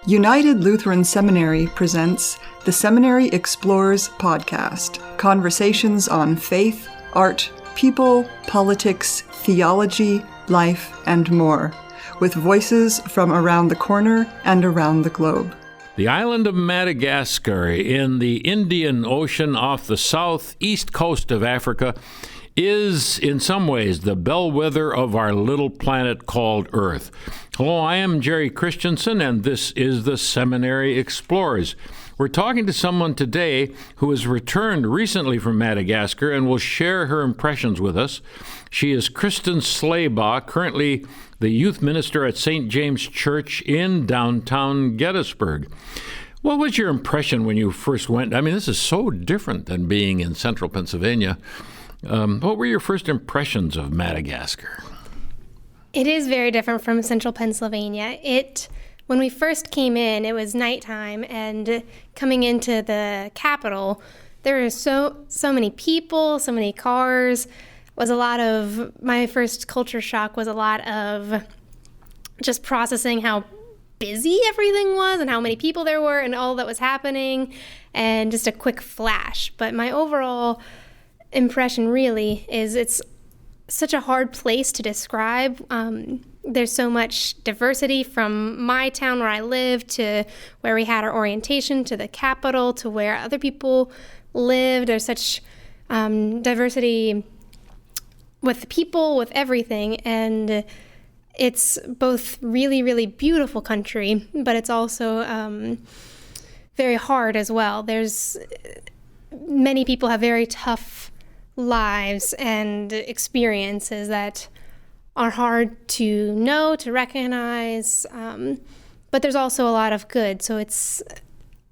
United Lutheran Seminary presents the Seminary Explores podcast, conversations on faith, art, people, politics, theology, life, and more, with voices from around the corner and around the globe. The island of Madagascar in the Indian Ocean off the southeast coast of Africa is, in some ways, the bellwether of our little planet called Earth. Hello, I am Jerry Christensen, and this is the Seminary Explores. We're talking to someone today who has returned recently from Madagascar and will share her impressions with us. She is Kristin Slaybaugh, currently the youth minister at St. James Church in downtown Gettysburg. What was your impression when you first went? I mean, this is so different than being in central Pennsylvania. What were your first impressions of Madagascar? It is very different from central Pennsylvania. When we first came in, it was nighttime, and coming into the capital, there were so many people, so many cars. My first culture shock was a lot of just processing how busy everything was and how many people there were and all that was happening, and just a quick flash. But my overall impression really is it's such a hard place to describe. There's so much diversity from my town where I live to where we had our orientation to the capital to where other people live. There's such diversity with the people, with everything, and it's both really, really beautiful country, but it's also very hard as well. Many people have very tough lives and experiences that are hard to know, to recognize, but there's also a lot of good. So it's,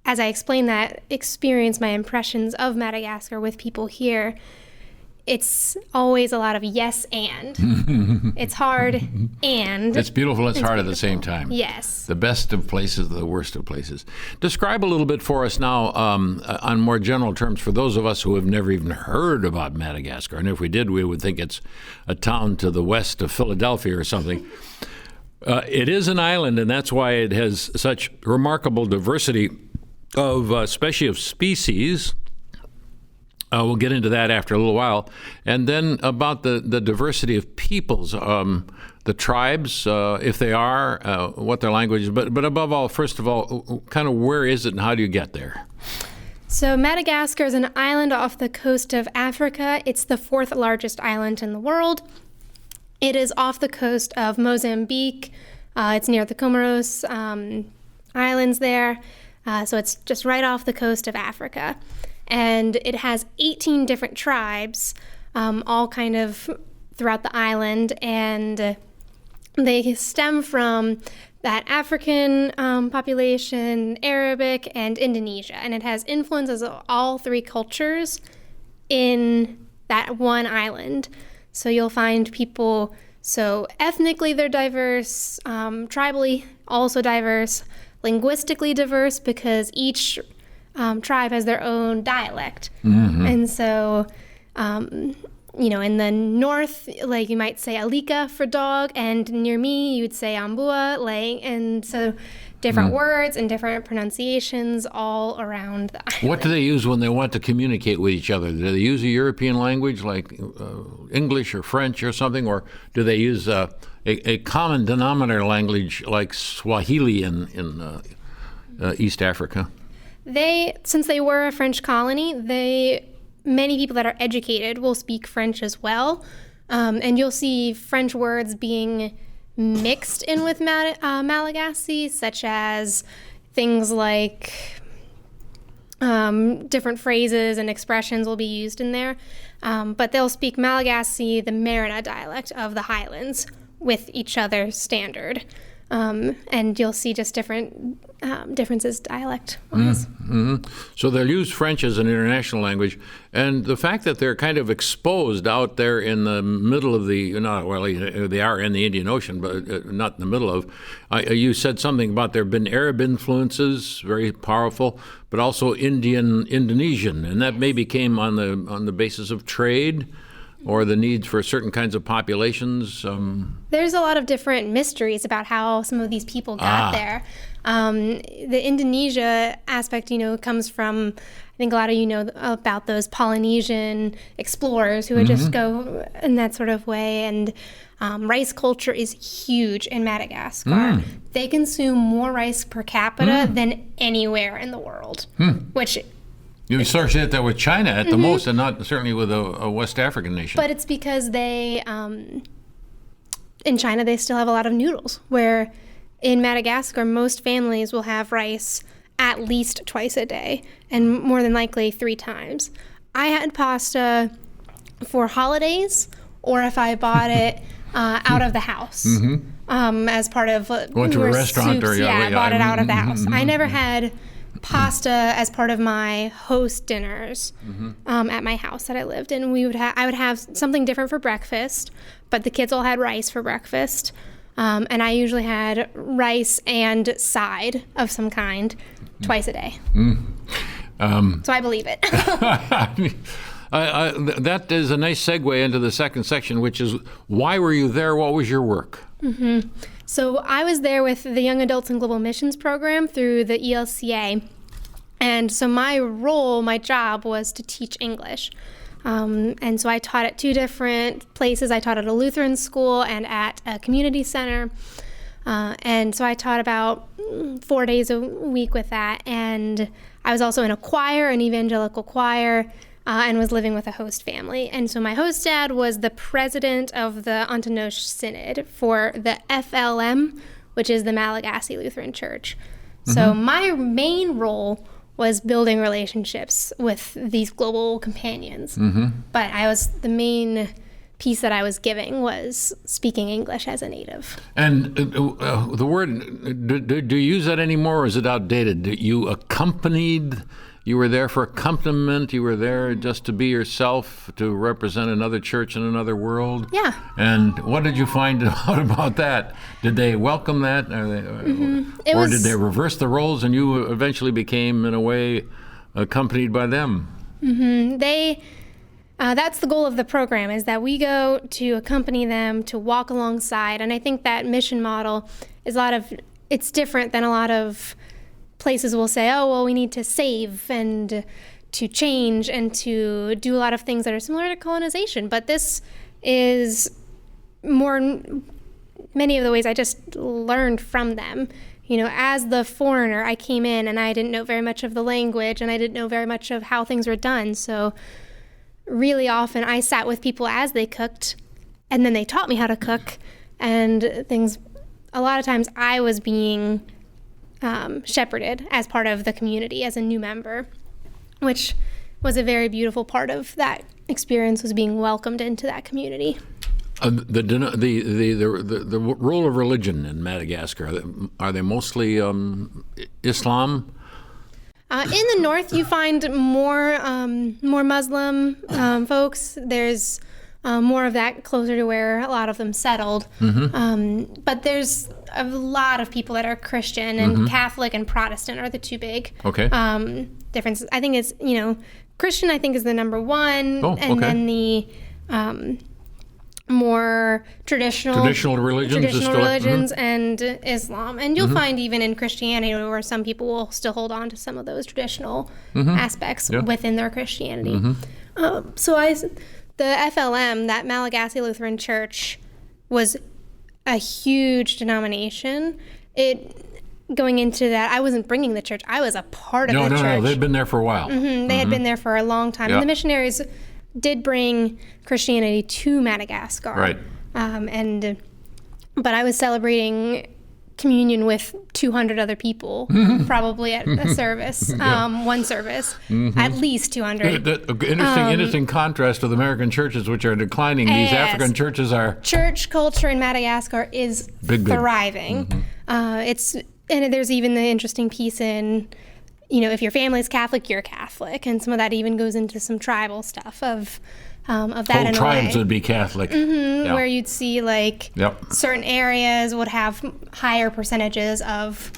as I explain that experience, my impressions of Madagascar with people here, it's always a lot of yes and. It's hard and. It's beautiful, it's hard at the same time. Yes. The best of places, the worst of places. Describe a little bit for us now on more general terms for those of us who have never even heard about Madagascar. And if we did, we would think it's a town to the west of Philadelphia or something. It is an island, and that's why it has such remarkable diversity of, especially of species. We'll get into that after a little while. And then about the diversity of peoples, the tribes, if they are, what their language is. But above all, first of all, kind of where is it and how do you get there? So Madagascar is an island off the coast of Africa. It's the fourth largest island in the world. It is off the coast of Mozambique. It's near the Comoros Islands there. So it's just right off the coast of Africa. And it has 18 different tribes, all kind of throughout the island, and they stem from that African population, Arabic, and Indonesia. And it has influences of all three cultures in that one island. So you'll find people, so ethnically they're diverse, tribally also diverse, linguistically diverse, because each tribe has their own dialect. Mm-hmm. And so, in the north, like you might say alika for dog, and near me you would say ambua, and so different words and different pronunciations all around the island. What do they use when they want to communicate with each other? Do they use a European language like English or French or something, or do they use a common denominator language like Swahili in East Africa? Since they were a French colony, many people that are educated will speak French as well. And you'll see French words being mixed in with Malagasy, such as things like different phrases and expressions will be used in there. But they'll speak Malagasy, the Merina dialect of the Highlands, with each other standard. And you'll see just different differences dialect-wise. Mm-hmm. So they'll use French as an international language, and the fact that they're kind of exposed out there in the middle of they are in the Indian Ocean, but not in the middle of. You said something about there have been Arab influences, very powerful, but also Indonesian, and that maybe came on the basis of trade. or the needs for certain kinds of populations? There's a lot of different mysteries about how some of these people got there. The Indonesia aspect, comes from, I think a lot of you know about those Polynesian explorers who would just go in that sort of way. And rice culture is huge in Madagascar. They consume more rice per capita than anywhere in the world, which... You associate that with China at the most, and not certainly with a West African nation. But it's because they, in China, they still have a lot of noodles, where in Madagascar, most families will have rice at least twice a day, and more than likely 3 times. I had pasta for holidays, or if I bought it out of the house, as part of... Went to a restaurant soups. or... I bought it out of the house. I never had... pasta as part of my host dinners at my house that I lived in. I would have something different for breakfast, but the kids all had rice for breakfast, and I usually had rice and side of some kind twice a day. So I believe it. That is a nice segue into the second section, which is, why were you there? What was your work? So I was there with the Young Adults in Global Missions program through the ELCA. And so my job was to teach English. And so I taught at 2 different places. I taught at a Lutheran school and at a community center. And so I taught about 4 days a week with that. And I was also in a choir, an evangelical choir, and was living with a host family. And so my host dad was the president of the Antinosh Synod for the FLM, which is the Malagasy Lutheran Church. So my main role was building relationships with these global companions. But the main piece that I was giving was speaking English as a native. And the word, do you use that anymore, or is it outdated? You accompanied... You were there for accompaniment. You were there just to be yourself, to represent another church in another world. Yeah. And what did you find out about that? Did they welcome that? Or did they reverse the roles and you eventually became, in a way, accompanied by them? That's the goal of the program, is that we go to accompany them, to walk alongside. And I think that mission model is it's different than a lot of places will say, oh, well, we need to save and to change and to do a lot of things that are similar to colonization. But this is many of the ways I just learned from them. As the foreigner, I came in and I didn't know very much of the language and I didn't know very much of how things were done. So really often I sat with people as they cooked, and then they taught me how to cook and things. A lot of times I was being shepherded as part of the community as a new member, which was a very beautiful part of that experience, was being welcomed into that community. The role of religion in Madagascar, are they mostly Islam? In the north, you find more Muslim folks. There's more of that closer to where a lot of them settled. But there's a lot of people that are Christian, and Catholic and Protestant are the 2 big differences. I think it's, Christian, I think, is the number 1. Then the more traditional religions and Islam. And you'll find even in Christianity where some people will still hold on to some of those traditional aspects within their Christianity. The FLM, that Malagasy Lutheran Church, was a huge denomination. Going into that, I wasn't bringing the church. I was a part of the church. No, they'd been there for a while. They had been there for a long time. And the missionaries did bring Christianity to Madagascar. Right. But I was celebrating communion with 200 other people, probably at a service, one service, at least 200. Interesting contrast with American churches, which are declining. These African churches are... Church culture in Madagascar is thriving. And there's even the interesting piece in, if your family's Catholic, you're Catholic. And some of that even goes into some tribal stuff of that. Whole tribes would be Catholic. Where you'd see certain areas would have higher percentages of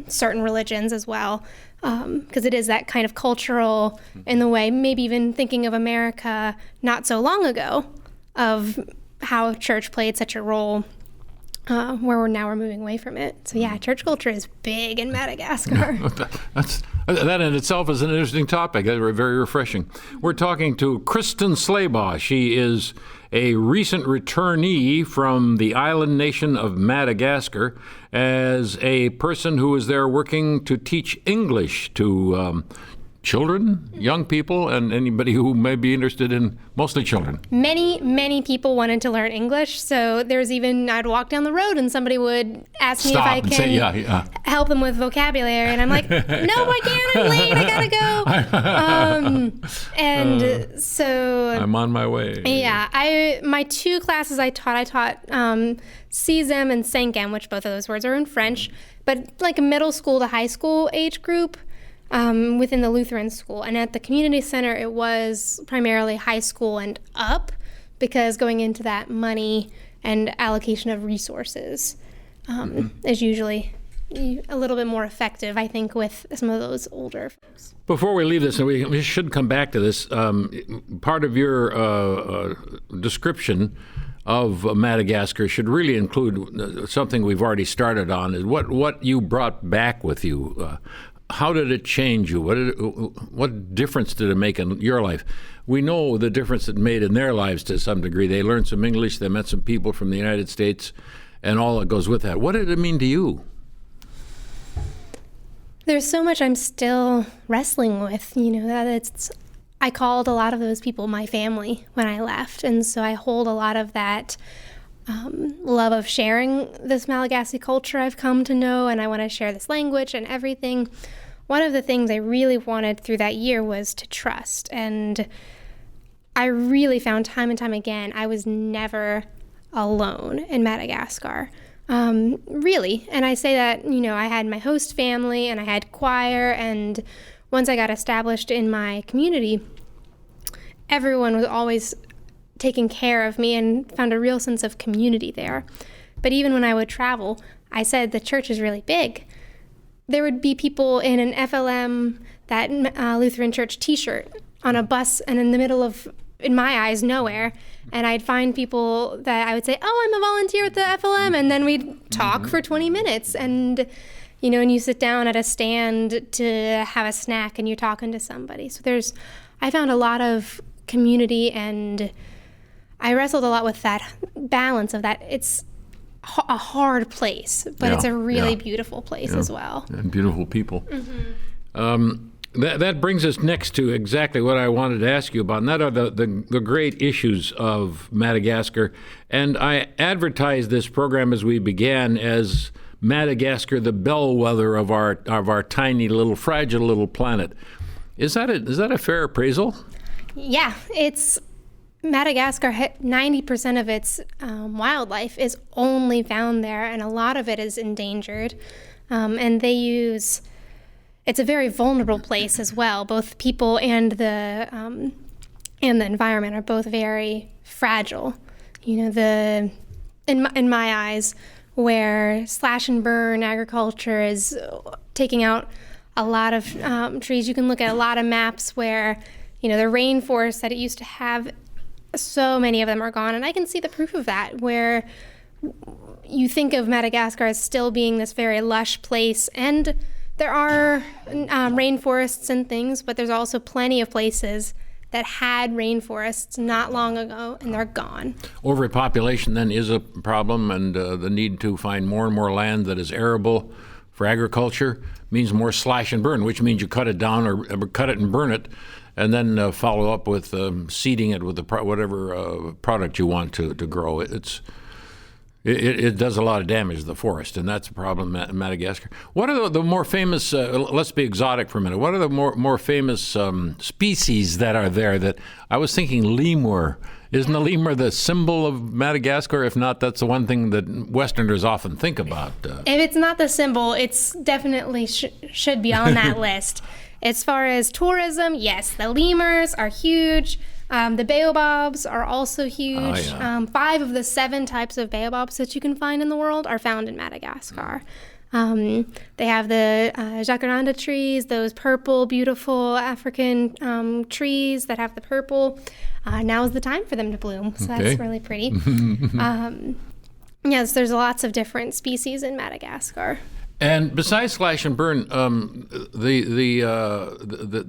certain religions as well, because it is that kind of cultural in the way, maybe even thinking of America not so long ago, of how church played such a role, where we're moving away from it. So yeah, church culture is big in Madagascar. That in itself is an interesting topic. That's very refreshing. We're talking to Kristin Slaybaugh. She is a recent returnee from the island nation of Madagascar as a person who is there working to teach English to children, young people, and anybody who may be interested in mostly children. Many people wanted to learn English, so there's even, I'd walk down the road and somebody would ask me if I can help them with vocabulary, and I'm like, no, I can't, I'm late, I gotta go. And so... I'm on my way. Yeah, my two classes I taught CZEM and Senkem, which both of those words are in French, but like a middle school to high school age group, within the Lutheran school. And at the community center, it was primarily high school and up, because going into that money and allocation of resources is usually a little bit more effective, I think, with some of those older folks. Before we leave this, and we should come back to this, part of your description of Madagascar should really include something we've already started on, is what you brought back with you. How did it change you? What difference did it make in your life? We know the difference it made in their lives to some degree. They learned some English, they met some people from the United States, and all that goes with that. What did it mean to you? There's so much I'm still wrestling with. I called a lot of those people my family when I left, and so I hold a lot of that love of sharing this Malagasy culture I've come to know, and I want to share this language and everything. One of the things I really wanted through that year was to trust, and I really found time and time again I was never alone in Madagascar. Really. And I say that, I had my host family and I had choir, and once I got established in my community, everyone was always taking care of me and found a real sense of community there. But even when I would travel, I said the church is really big. There would be people in an FLM, that Lutheran Church t-shirt, on a bus and in the middle of, in my eyes, nowhere. And I'd find people that I would say, oh, I'm a volunteer with the FLM. And then we'd talk for 20 minutes. And, and you sit down at a stand to have a snack and you're talking to somebody. So I found a lot of community, and I wrestled a lot with that balance of that. It's a hard place, but it's a really beautiful place as well. And beautiful people. That brings us next to exactly what I wanted to ask you about, and that are the great issues of Madagascar. And I advertised this program as we began as Madagascar, the bellwether of our tiny little, fragile little planet. Is that a fair appraisal? Yeah, it's Madagascar. 90% of its wildlife is only found there, and a lot of it is endangered. And it's a very vulnerable place as well. Both people and the environment are both very fragile. In my eyes, where slash and burn agriculture is taking out a lot of trees. You can look at a lot of maps where the rainforest that it used to have, so many of them are gone, and I can see the proof of that, where you think of Madagascar as still being this very lush place, and there are rainforests and things, but there's also plenty of places that had rainforests not long ago, and they're gone. Overpopulation then is a problem, and the need to find more and more land that is arable for agriculture means more slash and burn, which means you cut it down or cut it and burn it, and then follow up with seeding it with whatever product you want to grow. It does a lot of damage to the forest, and that's a problem in Madagascar. What are the more famous, let's be exotic for a minute, what are the more famous species that are there? That I was thinking lemur. Isn't the lemur the symbol of Madagascar? If not, that's the one thing that Westerners often think about. If it's not the symbol, it's definitely should be on that list. As far as tourism, yes, the lemurs are huge. The baobabs are also huge. 5 of the 7 types of baobabs that you can find in the world are found in Madagascar. They have the jacaranda trees, those purple, beautiful African trees that have the purple. Now is the time for them to bloom, so that's really pretty. Yes, there's lots of different species in Madagascar. And besides slash and burn, the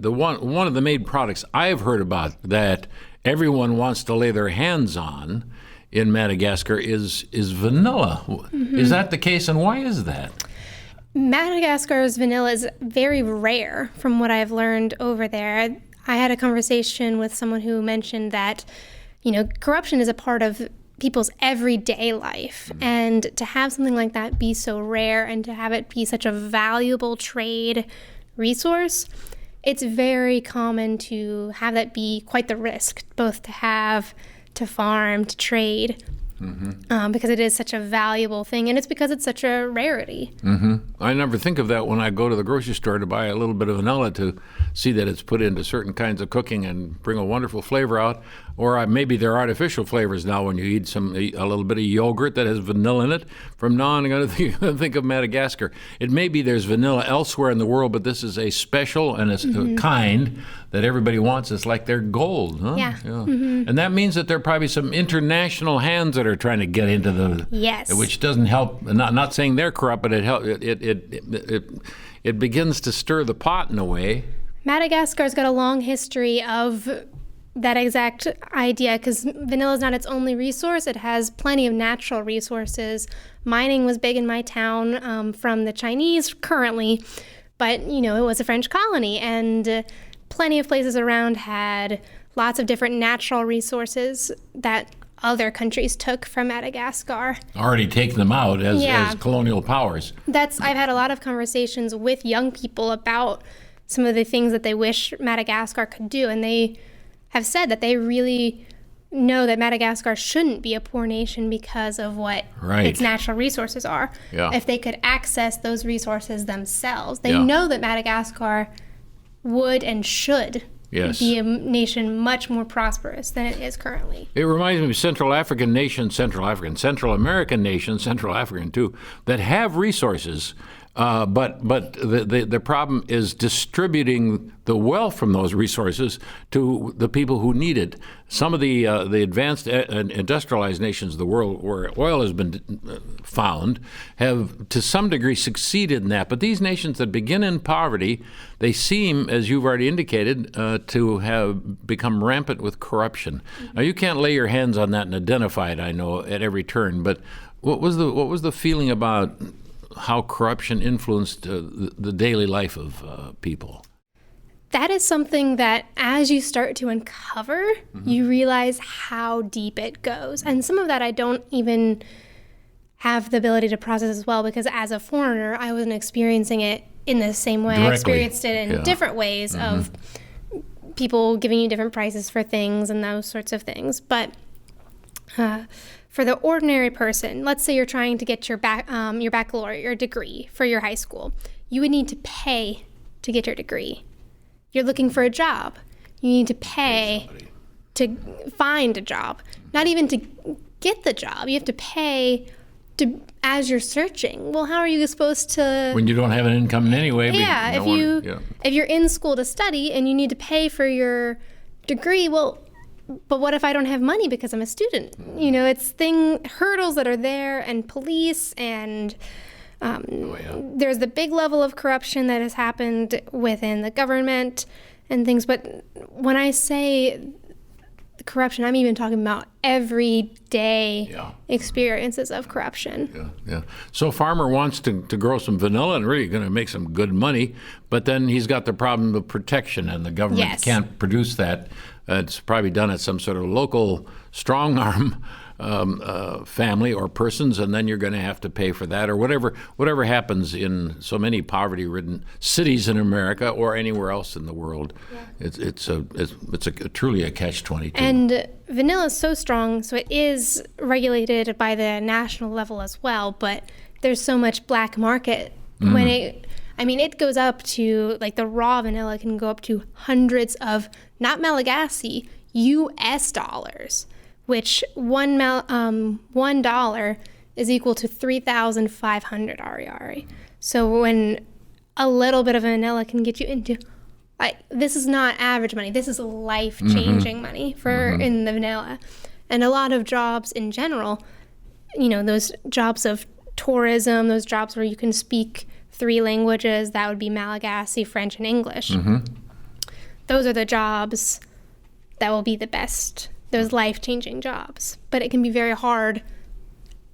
one of the main products I've heard about that everyone wants to lay their hands on in Madagascar is vanilla. Mm-hmm. Is that the case, and why is that? Madagascar's vanilla is very rare from what I've learned over there. I had a conversation with someone who mentioned that, corruption is a part of people's everyday life. Mm-hmm. And to have something like that be so rare and to have it be such a valuable trade resource, it's very common to have that be quite the risk, both to have, to farm, to trade. Mm-hmm. Because it is such a valuable thing, and it's because it's such a rarity. Mm-hmm. I never think of that when I go to the grocery store to buy a little bit of vanilla to see that it's put into certain kinds of cooking and bring a wonderful flavor out. Or maybe they're artificial flavors now when you eat a little bit of yogurt that has vanilla in it. From now on, I'm going to think of Madagascar. It may be there's vanilla elsewhere in the world, but this is a special and a kind that everybody wants. It's like they're gold, huh? Yeah. Mm-hmm. And that means that there are probably some international hands that are trying to get into the... Yes. Which doesn't help. Not saying they're corrupt, but it begins to stir the pot in a way. Madagascar's got a long history of that exact idea, because vanilla is not its only resource. It has plenty of natural resources. Mining was big in my town from the Chinese currently, but it was a French colony, and plenty of places around had lots of different natural resources that other countries took from Madagascar. Already taken them out as colonial powers. I've had a lot of conversations with young people about some of the things that they wish Madagascar could do, and they have said that they really know that Madagascar shouldn't be a poor nation because of what its natural resources are. Yeah. If they could access those resources themselves, they know that Madagascar would and should be a nation much more prosperous than it is currently. It reminds me of Central American nations too, that have resources. But the problem is distributing the wealth from those resources to the people who need it. Some of the advanced and industrialized nations of the world where oil has been found have to some degree succeeded in that. But these nations that begin in poverty, they seem, as you've already indicated, to have become rampant with corruption. Now, you can't lay your hands on that and identify it, I know, at every turn. But what was the feeling about how corruption influenced the daily life of people? That is something that as you start to uncover, you realize how deep it goes. And some of that I don't even have the ability to process as well, because as a foreigner, I wasn't experiencing it in the same way. Directly. I experienced it in different ways of people giving you different prices for things and those sorts of things. But for the ordinary person, let's say you're trying to get your baccalaureate, your degree for your high school, you would need to pay to get your degree. You're looking for a job. You need to pay to find a job. Not even to get the job. You have to pay as you're searching. Well, how are you supposed to... When you don't have an income anyway. Yeah, if you're in school to study and you need to pay for your degree, well, but what if I don't have money because I'm a student? It's hurdles that are there, and police, and there's the big level of corruption that has happened within the government and things. But when I say corruption, I'm even talking about everyday experiences of corruption. Yeah. So a farmer wants to grow some vanilla and really going to make some good money, but then he's got the problem of protection, and the government can't produce that. It's probably done at some sort of local strong-arm family or persons, and then you're going to have to pay for that, or whatever happens in so many poverty-ridden cities in America or anywhere else in the world. Yeah. It's truly a catch-22. And vanilla is so strong, so it is regulated by the national level as well. But there's so much black market when it goes up to, like, the raw vanilla can go up to hundreds of, not Malagasy, U.S. dollars, which $1 is equal to 3,500 ariary. So when a little bit of vanilla can get you into, this is not average money. This is life-changing money in the vanilla. And a lot of jobs in general, those jobs of tourism, those jobs where you can speak 3 languages, that would be Malagasy, French, and English. Those are the jobs that will be the best, those life-changing jobs. But it can be very hard,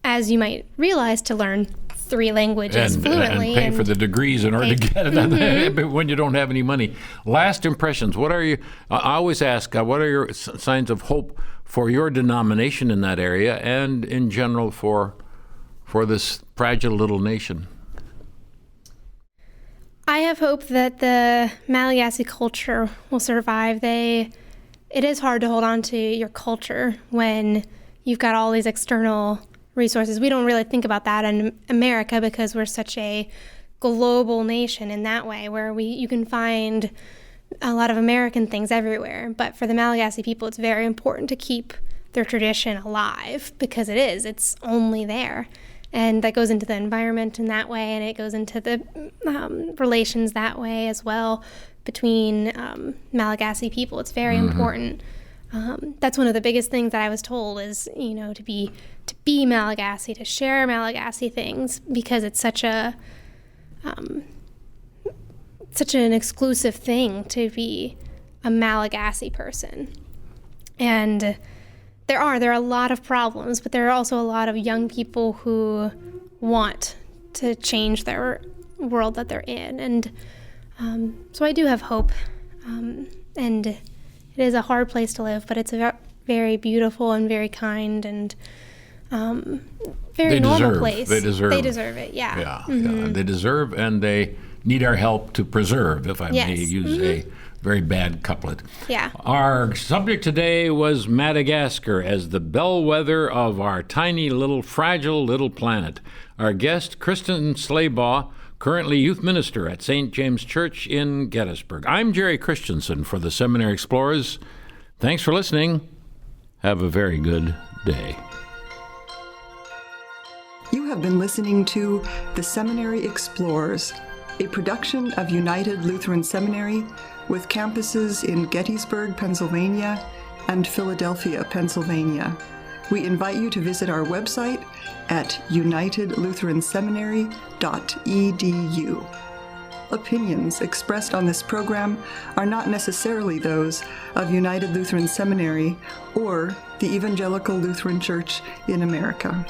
as you might realize, to learn 3 languages fluently. And pay for the degrees in order to get it when you don't have any money. Last impressions. What are you? I always ask, what are your signs of hope for your denomination in that area and in general for this fragile little nation? I have hope that the Malagasy culture will survive. It is hard to hold on to your culture when you've got all these external resources. We don't really think about that in America because we're such a global nation in that way, where you can find a lot of American things everywhere. But for the Malagasy people, it's very important to keep their tradition alive because it's only there. And that goes into the environment in that way, and it goes into the relations that way as well between Malagasy people. It's very important. That's one of the biggest things that I was told is, to be Malagasy, to share Malagasy things, because it's such an exclusive thing to be a Malagasy person. And there are a lot of problems, but there are also a lot of young people who want to change their world that they're in. And so I do have hope. And it is a hard place to live, but it's a very beautiful and very kind and very normal place. They deserve it, yeah. Yeah, they deserve, and they need our help to preserve, if I may use a very bad couplet. Yeah. Our subject today was Madagascar as the bellwether of our tiny little fragile little planet. Our guest, Kristin Slaybaugh, currently youth minister at St. James Church in Gettysburg. I'm Jerry Christensen for the Seminary Explorers. Thanks for listening. Have a very good day. You have been listening to The Seminary Explorers, a production of United Lutheran Seminary with campuses in Gettysburg, Pennsylvania, and Philadelphia, Pennsylvania. We invite you to visit our website at unitedlutheranseminary.edu. Opinions expressed on this program are not necessarily those of United Lutheran Seminary or the Evangelical Lutheran Church in America.